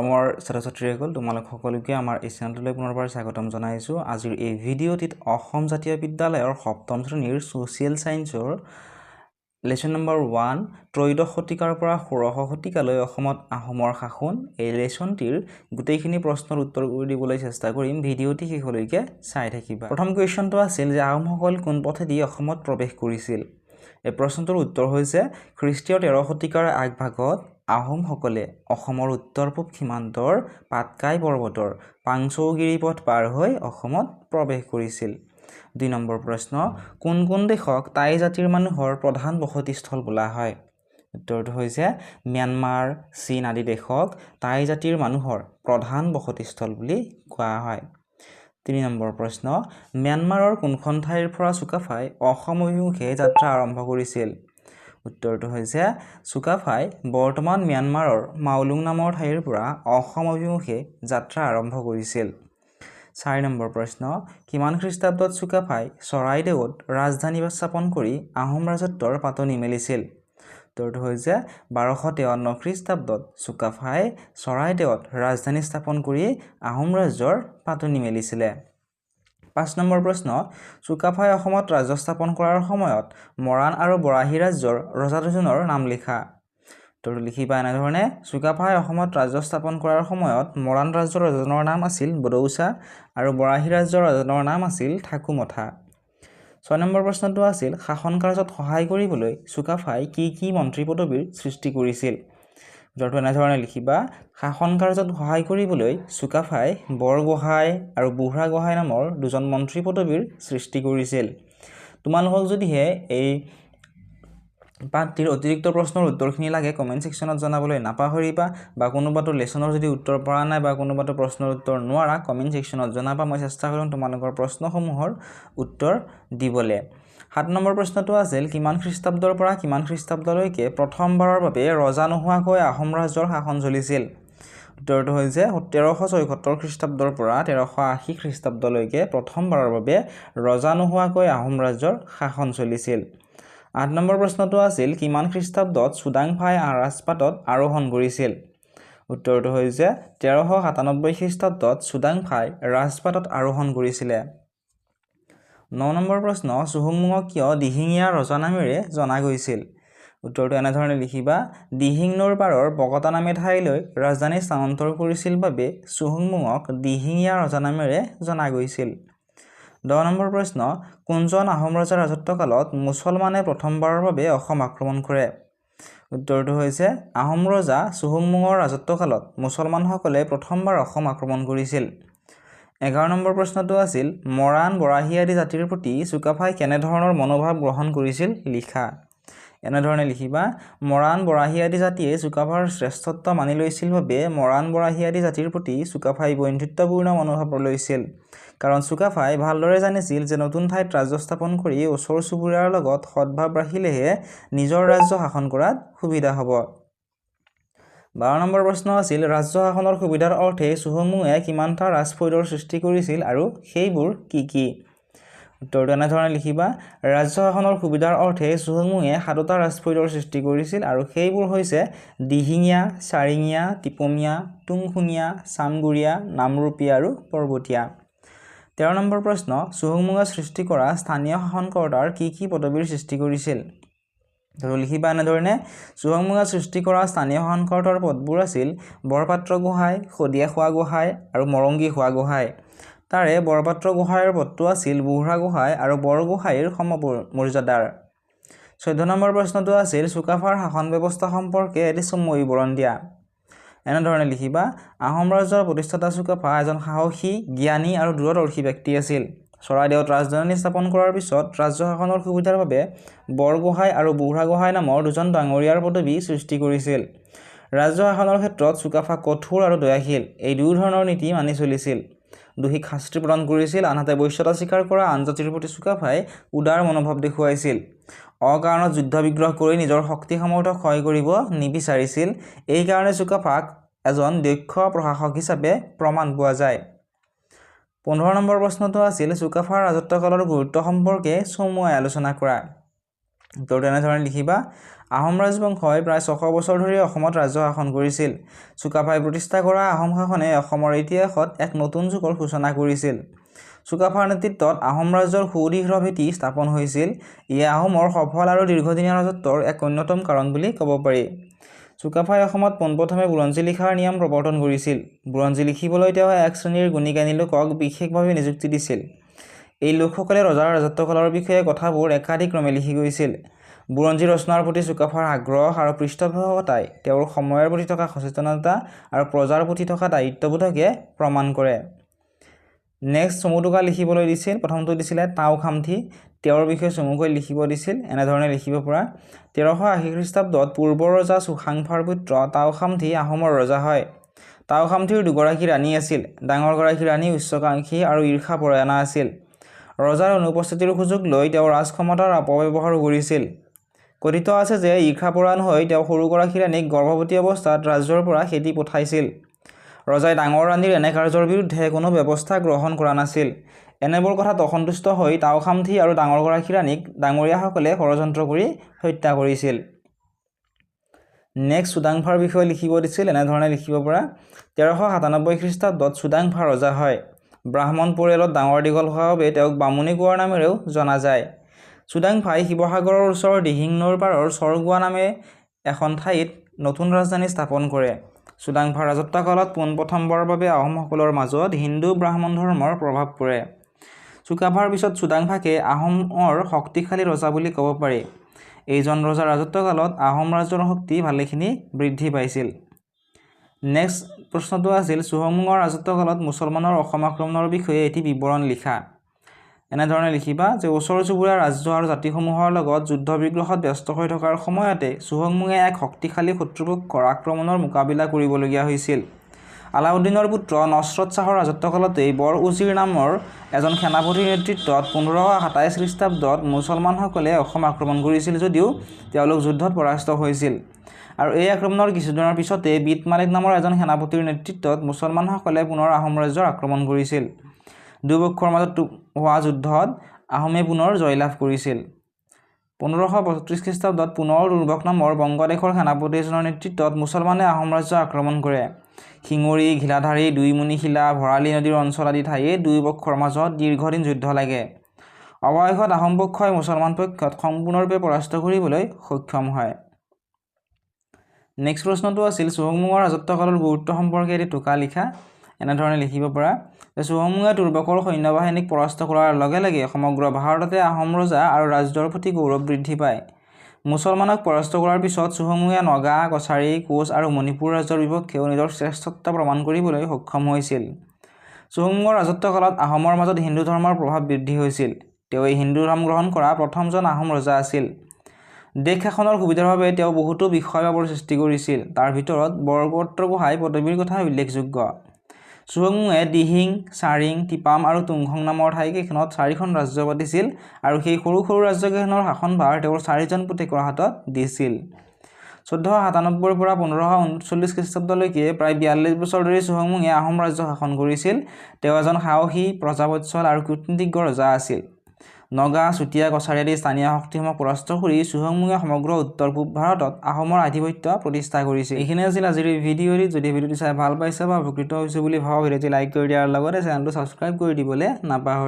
মোৰ ছাত্ৰ-ছাত্ৰীসকল তোমালোক সকলোকে আমাৰ এই চেনেলটোলৈ পুনৰবাৰ স্বাগতম জনাইছোঁ। আজিৰ এই ভিডিঅ'টিত অসম জাতীয় বিদ্যালয়ৰ সপ্তম শ্ৰেণীৰ ছ'চিয়েল ছায়েন্সৰ লেচন নম্বৰ 1 ত্ৰয়োদশ শতিকাৰ পৰা ষোড়শ শতিকালৈ অসমত আহোমৰ শাসন এই লেচনটিৰ গোটেইখিনি প্ৰশ্নৰ উত্তৰ দিবলৈ চেষ্টা কৰিম। ভিডিঅ'টি শেষলৈকে চাই থাকিবা। প্ৰথম কুৱেশ্যনটো আছিল যে আহোমসকল কোন পথেদি অসমত প্ৰৱেশ কৰিছিল। এই প্ৰশ্নটোৰ উত্তৰ হৈছে খ্ৰীষ্টীয় 13 শতিকাৰ আগভাগত আহোমসকলে অসমৰ উত্তৰ পূব সীমান্তৰ পাটকাই পৰ্বতৰ পাংচৌগিৰি পথ পাৰ হৈ অসমত প্ৰৱেশ কৰিছিল। 2 নম্বৰ প্ৰশ্ন কোন কোন দেশক টাই জাতিৰ মানুহৰ প্ৰধান বসতিস্থল বোলা হয়। উত্তৰটো হৈছে ম্যানমাৰ, চীন আদি দেশক টাই জাতিৰ মানুহৰ প্ৰধান বসতিস্থল বুলি কোৱা হয়। 3 নম্বৰ প্ৰশ্ন ম্যানমাৰৰ কোনখন ঠাইৰ পৰা চুকাফাই অসম অভিমুখে যাত্ৰা আৰম্ভ কৰিছিল। উত্তৰটো হৈছে চুকাফাই বৰ্তমান ম্যানমাৰৰ মাউলুং নামৰ ঠাইৰ পৰা অসম অভিমুখে যাত্ৰা আৰম্ভ কৰিছিল। 4 নম্বৰ প্ৰশ্ন কিমান খ্ৰীষ্টাব্দত চুকাফাই চৰাইদেউত ৰাজধানী স্থাপন কৰি আহোম ৰাজত্বৰ পাতনি মেলিছিল। উত্তৰটো হৈছে 1253 খ্ৰীষ্টাব্দত চুকাফাই চৰাইদেউত ৰাজধানী স্থাপন কৰি আহোম ৰাজ্যৰ পাতনি মেলিছিলে। 5 নম্বৰ প্ৰশ্ন চুকাফাই অসমত ৰাজ্য স্থাপন কৰাৰ সময়ত মৰাণ আৰু বৰাহী ৰাজ্যৰ ৰজা দুজনৰ নাম লিখা। উত্তৰটো লিখিবা এনেধৰণে চুকাফাই অসমত ৰাজ্য স্থাপন কৰাৰ সময়ত মৰাণ ৰাজ্যৰ ৰজাজনৰ নাম আছিল বড়ৌচা আৰু বৰাহী ৰাজ্যৰ ৰজাজনৰ নাম আছিল ঠাকুমথা। 6 নম্বৰ প্ৰশ্নটো আছিল শাসন কাৰ্যত সহায় কৰিবলৈ চুকাফাই কি মন্ত্ৰী পদবীৰ সৃষ্টি কৰিছিল। উত্তৰটো এনেধৰণে লিখিবা শাসন কাৰ্যত সহায় কৰিবলৈ চুকাফাই বৰগোহাঁই আৰু বুঢ়াগোহাঁই নামৰ দুজন মন্ত্ৰী পদবীৰ সৃষ্টি কৰিছিল। তোমালোকক যদিহে এই পাঠটিৰ অতিৰিক্ত প্ৰশ্নৰ উত্তৰখিনি লাগে কমেণ্ট ছেকশ্যনত জনাবলৈ নাপাহৰিবা বা কোনোবাটো লেচনৰ যদি উত্তৰ পৰা নাই বা কোনোবাটো প্ৰশ্নৰ উত্তৰ নোৱাৰা কমেণ্ট ছেকশ্যনত জনাবা। মই চেষ্টা কৰিম তোমালোকৰ প্ৰশ্নসমূহৰ উত্তৰ দিবলৈ। 7 নম্বৰ প্ৰশ্নটো আছিল কিমান খ্ৰীষ্টাব্দৰ পৰা কিমান খ্ৰীষ্টাব্দলৈকে প্ৰথমবাৰৰ বাবে ৰজা নোহোৱাকৈ আহোম ৰাজ্যৰ শাসন চলিছিল। উত্তৰটো হৈছে 1374 খ্ৰীষ্টাব্দৰ পৰা 1380 খ্ৰীষ্টাব্দলৈকে প্ৰথমবাৰৰ বাবে ৰজা নোহোৱাকৈ আহোম ৰাজ্যৰ শাসন চলিছিল। 8 নম্বৰ প্ৰশ্নটো আছিল কিমান খ্ৰীষ্টাব্দত চুডাংফাই ৰাজপাটত আৰোহণ কৰিছিল। উত্তৰটো হৈছে 1397 খ্ৰীষ্টাব্দত চুডাংফাই ৰাজপাটত আৰোহণ কৰিছিলে। 9 নম্বৰ প্ৰশ্ন চুহুংমুঙক কিয় দিহিঙীয়া ৰজা নামেৰে জনা গৈছিল। উত্তৰটো এনেধৰণে লিখিবা দিহিং নৈৰ পাৰৰ বকতা নামে ঠাইলৈ ৰাজধানী স্থানান্তৰ কৰিছিল বাবে চুহুংমুঙক দিহিঙীয়া ৰজা নামেৰে জনা গৈছিল। 10 নম্বৰ প্ৰশ্ন কোনজন আহোম ৰজাৰ ৰাজত্বকালত মুছলমানে প্ৰথমবাৰৰ বাবে অসম আক্ৰমণ কৰে। উত্তৰটো হৈছে আহোম ৰজা চুহুংমুঙৰ ৰাজত্বকালত মুছলমানসকলে প্ৰথমবাৰ অসম আক্ৰমণ কৰিছিল। 11 নম্বৰ প্ৰশ্নটো আছিল মৰাণ বৰাহী আদি জাতিৰ প্ৰতি চুকাফাই কেনেধৰণৰ মনোভাৱ গ্ৰহণ কৰিছিল লিখা। এনেধৰণে লিখিবা মৰাণ বৰাহী আদি জাতিয়ে চুকাফাৰ শ্ৰেষ্ঠত্ব মানি লৈছিল বাবে মৰাণ বৰাহী আদি জাতিৰ প্ৰতি চুকাফাই বন্ধুত্বপূৰ্ণ মনোভাৱ লৈছিল। কাৰণ চুকাফাই ভালদৰে জানিছিল যে নতুন ঠাইত ৰাজ্য স্থাপন কৰি ওচৰ চুবুৰীয়াৰ লগত সদ্ভাৱ ৰাখিলেহে নিজৰ ৰাজ্য শাসন কৰাত সুবিধা হ'ব। 12 নম্বৰ প্ৰশ্ন আছিল ৰাজ্য শাসনৰ সুবিধাৰ অৰ্থে চুহুংমুঙে কিমানটা ৰাজফৈদৰ সৃষ্টি কৰিছিল আৰু সেইবোৰ কি। উত্তৰটো এনেধৰণে লিখিবা ৰাজ্য শাসনৰ সুবিধাৰ অৰ্থে চুহুংমুঙে 7টা ৰাজফৈদৰ সৃষ্টি কৰিছিল আৰু সেইবোৰ হৈছে দিহিঙীয়া, চাৰিঙীয়া, টিপমীয়া, তুংখুঙীয়া, চামগুৰীয়া, নামৰূপীয়া আৰু পৰ্বতীয়া। 13 নম্বৰ প্ৰশ্ন চুহুংমুঙে সৃষ্টি কৰা স্থানীয় শাসনকৰ্তাৰ কি পদবীৰ সৃষ্টি কৰিছিল। লিখিবা এনেধৰণে চুহুংমুঙে সৃষ্টি কৰা স্থানীয় শাসনকৰ্তাৰ পদবোৰ আছিল বৰপাত্ৰ গোহাঁই, শদিয়া খোৱা গোহাঁই আৰু মৰংগী খোৱা গোহাঁই। তাৰে বৰপাত্ৰ গোহাঁইৰ পদটো আছিল বুঢ়াগোহাঁই আৰু বৰগোহাঁইৰ সমমৰ্যাদাৰ। 14 নম্বৰ প্ৰশ্নটো আছিল চুকাফাৰ শাসন ব্যৱস্থা সম্পৰ্কে এটি চমু বিৱৰণ দিয়া। এনেধৰণে লিখিবা আহোম ৰাজ্যৰ প্ৰতিষ্ঠাতা চুকাফা এজন সাহসী, জ্ঞানী আৰু দূৰদৰ্শী ব্যক্তি আছিল। চৰাইদেউত ৰাজধানী স্থাপন কৰাৰ পিছত ৰাজ্য শাসনৰ সুবিধাৰ বাবে বৰগোহাঁই আৰু বুঢ়াগোহাঁই নামৰ দুজন ডাঙৰীয়াৰ পদবী সৃষ্টি কৰিছিল। ৰাজ্য শাসনৰ ক্ষেত্ৰত চুকাফা কঠোৰ আৰু দয়াশীল এই দুই ধৰণৰ নীতি মানি চলিছিল। দোষীক শাস্তি প্ৰদান কৰিছিল আনহাতে বৈশ্যতা স্বীকাৰ কৰা আন জাতিৰ প্ৰতি চুকাফাই উদাৰ মনোভাৱ দেখুৱাইছিল। অকাৰণত যুদ্ধ বিগ্ৰহ কৰি নিজৰ শক্তি সামৰ্থ্য ক্ষয় কৰিব নিবিচাৰিছিল। এই কাৰণে চুকাফাক এজন দক্ষ প্ৰশাসক হিচাপে প্ৰমাণ পোৱা যায়। 15 নম্বৰ প্ৰশ্নটো আছিল চুকাফাৰ ৰাজত্বকালৰ গুৰুত্ব সম্পৰ্কে চমুৱাই আলোচনা কৰা। উত্তৰটো এনেধৰণে লিখিবা আহোম ৰাজবংশই প্ৰায় 600 বছৰ ধৰি অসমত ৰাজ্য শাসন কৰিছিল। চুকাফাই প্ৰতিষ্ঠা কৰা আহোম শাসনে অসমৰ ইতিহাসত এক নতুন যুগৰ সূচনা কৰিছিল। চুকাফাৰ নেতৃত্বত আহোম ৰাজ্যৰ সুদৃঢ় ভেটি স্থাপন হৈছিল। ই আহোমৰ সফল আৰু দীৰ্ঘদিনীয়া ৰাজত্বৰ এক অন্যতম কাৰণ বুলি ক'ব পাৰি। চুকাফাই অসমত পোনপ্ৰথমে বুৰঞ্জী লিখাৰ নিয়ম প্ৰৱৰ্তন কৰিছিল। বুৰঞ্জী লিখিবলৈ তেওঁ এক শ্ৰেণীৰ গুণী-জ্ঞানী লোকক বিশেষভাৱে নিযুক্তি দিছিল। এই লোকসকলে ৰজাৰ ৰাজত্বকালৰ বিষয়ে কথাবোৰ একাধিক্ৰমে লিখি গৈছিল। বুৰঞ্জী ৰচনাৰ প্ৰতি চুকাফাৰ আগ্ৰহ আৰু পৃষ্ঠপোষকতাই তেওঁৰ সময়ৰ প্ৰতি থকা সচেতনতা আৰু প্ৰজাৰ প্ৰতি থকা দায়িত্ববোধকে প্ৰমাণ কৰে। নেক্সট চমুটোকা লিখিবলৈ দিছিল। প্ৰথমটো দিছিলে তাওখামথি। তেওঁৰ বিষয়ে চমুকৈ লিখিব দিছিল। এনেধৰণে লিখিব পৰা 1380 খ্ৰীষ্টাব্দত পূৰ্বৰ ৰজা চুখাংফাৰ পুত্ৰ তাওখামথি আহোমৰ ৰজা হয়। তাওখামথিৰ দুগৰাকী ৰাণী আছিল। ডাঙৰগৰাকী ৰাণী উচ্চাকাংক্ষী আৰু ঈৰ্ষাপৰায়ণা আছিল। ৰজাৰ অনুপস্থিতিৰ সুযোগ লৈ তেওঁ ৰাজক্ষমতাৰ অপব্যৱহাৰ কৰিছিল। কথিত আছে যে ঈৰ্ষাপৰায়ণ হৈ তেওঁ সৰুগৰাকী ৰাণীক গৰ্ভৱতী অৱস্থাত ৰাজ্যৰ পৰা খেদি পঠাইছিল। ৰজাই ডাঙৰ ৰাণীৰ এনে কাৰ্যৰ বিৰুদ্ধে কোনো ব্যৱস্থা গ্ৰহণ কৰা নাছিল। এনেবোৰ কথাত অসন্তুষ্ট হৈ তাওখামথি আৰু ডাঙৰগৰাকী ৰাণীক ডাঙৰীয়াসকলে ষড়যন্ত্ৰ কৰি হত্যা কৰিছিল। নেক্সট চুডাংফাৰ বিষয়ে লিখিব দিছিল। এনেধৰণে লিখিব পৰা 1397 খ্ৰীষ্টাব্দত চুডাংফা ৰজা হয়। ব্ৰাহ্মণ পৰিয়ালত ডাঙৰ দীঘল হোৱাৰ বাবে তেওঁক বামুণী কোঁৱৰ নামেৰেও জনা যায়। চুডাংফাই শিৱসাগৰৰ ওচৰৰ দিহিং নৈৰ পাৰৰ চৰগুৱা নামে এখন ঠাইত নতুন ৰাজধানী স্থাপন কৰে। চুডাংফাৰ ৰাজত্বকালত পোনপ্ৰথমবাৰৰ বাবে আহোমসকলৰ মাজত হিন্দু ব্ৰাহ্মণ ধৰ্মৰ প্ৰভাৱ পৰে। চুকাফাৰ পিছত চুডাংফাকে আহোমৰ শক্তিশালী ৰজা বুলি ক'ব পাৰি। এইজন ৰজাৰ ৰাজত্বকালত আহোম ৰাজ্যৰ শক্তি ভালেখিনি বৃদ্ধি পাইছিল। নেক্সট প্ৰশ্নটো আছিল চুহুংমুঙৰ ৰাজত্বকালত মুছলমানৰ অসম আক্ৰমণৰ বিষয়ে এটি বিৱৰণ লিখা। এনেধৰণে লিখিবা যে ওচৰ চুবুৰীয়া ৰাজ্য আৰু জাতিসমূহৰ লগত যুদ্ধ বিগ্ৰহত ব্যস্ত হৈ থকাৰ সময়তে চুহুংমুঙে এক শক্তিশালী শত্ৰুপক্ষৰ আক্ৰমণৰ মোকাবিলা কৰিবলগীয়া হৈছিল। আলাউদ্দিনৰ পুত্ৰ নছৰত শ্বাহৰ ৰাজত্বকালতেই বৰ-উজিৰ নামৰ এজন সেনাপতিৰ নেতৃত্বত 1527 খ্ৰীষ্টাব্দত মুছলমানসকলে অসম আক্ৰমণ কৰিছিল যদিও তেওঁলোক যুদ্ধত পৰাস্ত হৈছিল। আৰু এই আক্ৰমণৰ কিছুদিনৰ পিছতে বিত মালিক নামৰ এজন সেনাপতিৰ নেতৃত্বত মুছলমানসকলে পুনৰ আহোম ৰাজ্যৰ আক্ৰমণ কৰিছিল। দুয়োপক্ষৰ মাজত হোৱা যুদ্ধত আহোমে পুনৰ জয়লাভ কৰিছিল। 1532 খ্ৰীষ্টাব্দত পুনৰ দুৰ্বক নামৰ বংগদেশৰ সেনাপতি এজনৰ নেতৃত্বত মুছলমানে আহোম ৰাজ্য আক্ৰমণ কৰে। শিঙৰি, ঘিলাধাৰী, দুইমুনিশিলা, ভৰালী নদীৰ অঞ্চল আদি ঠাইয়ে দুয়োপক্ষৰ মাজত দীৰ্ঘদিন যুদ্ধ লাগে। অৱশেষত আহোম পক্ষই মুছলমান পক্ষত সম্পূৰ্ণৰূপে পৰাস্ত কৰিবলৈ সক্ষম হয়। নেক্সট প্ৰশ্নটো আছিল চুহুংমুঙৰ ৰাজত্বকালৰ গুৰুত্ব সম্পৰ্কে এটি টোকা লিখা। এনেধৰণে লিখিব পৰা যে চুহুংমুঙে তুৰ্বকৰ সৈন্যবাহিনীক পৰাস্ত কৰাৰ লগে লগে সমগ্ৰ ভাৰততে আহোম ৰজা আৰু ৰাজ্যৰ প্ৰতি গৌৰৱ বৃদ্ধি পায়। মুছলমানক পৰাস্ত কৰাৰ পিছত চুহুংমুঙে নগা, কছাৰী, কোচ আৰু মণিপুৰ ৰাজ্যৰ বিপক্ষেও নিজৰ শ্ৰেষ্ঠত্ব প্ৰমাণ কৰিবলৈ সক্ষম হৈছিল। চুহুংমুঙৰ ৰাজত্বকালত আহোমৰ মাজত হিন্দু ধৰ্মৰ প্ৰভাৱ বৃদ্ধি হৈছিল। তেওঁ এই হিন্দু ধৰ্ম গ্ৰহণ কৰা প্ৰথমজন আহোম ৰজা আছিল। দেশ শাসনৰ সুবিধাৰ বাবে তেওঁ বহুতো বিষয়বাবৰ সৃষ্টি কৰিছিল। তাৰ ভিতৰত বৰপত্ৰ গোহাঁই পদবীৰ কথা উল্লেখযোগ্য। চুহুংমুঙে দিহিং, চাৰিং, টিপাম আৰু তুংখং নামৰ ঠাইকেইখনত 4খন ৰাজ্য পাতিছিল আৰু সেই সৰু সৰু ৰাজ্যকেইখনৰ শাসনভাৰ তেওঁৰ 4জন পুতেকৰ হাতত দিছিল। 1497 পৰা 1539 খ্ৰীষ্টাব্দলৈকে প্ৰায় 42 বছৰ ধৰি চুহুংমুঙে আহোম ৰাজ্য শাসন কৰিছিল। তেওঁ এজন সাহসী, প্ৰজাবৎসল আৰু কূটনীতিজ্ঞ ৰজা আছিল। নগা, চুতীয়া, কছাৰী আদি স্থানীয় শক্তিসমূহক পৰাস্ত কৰি চুহুংমুঙে সমগ্ৰ উত্তৰ-পূব ভাৰতত আহোমৰ আধিপত্য প্ৰতিষ্ঠা কৰিছিল। এইখিনি আছিল আজিৰ এই ভিডিঅ'টি। যদি ভিডিঅ'টি চাই ভাল পাইছে বা উপকৃত হৈছে বুলি ভাবা ভিডিঅ'টি লাইক কৰি দিয়াৰ লগতে চেনেলটো ছাবস্ক্ৰাইব কৰি দিবলৈ নাপাহৰিব।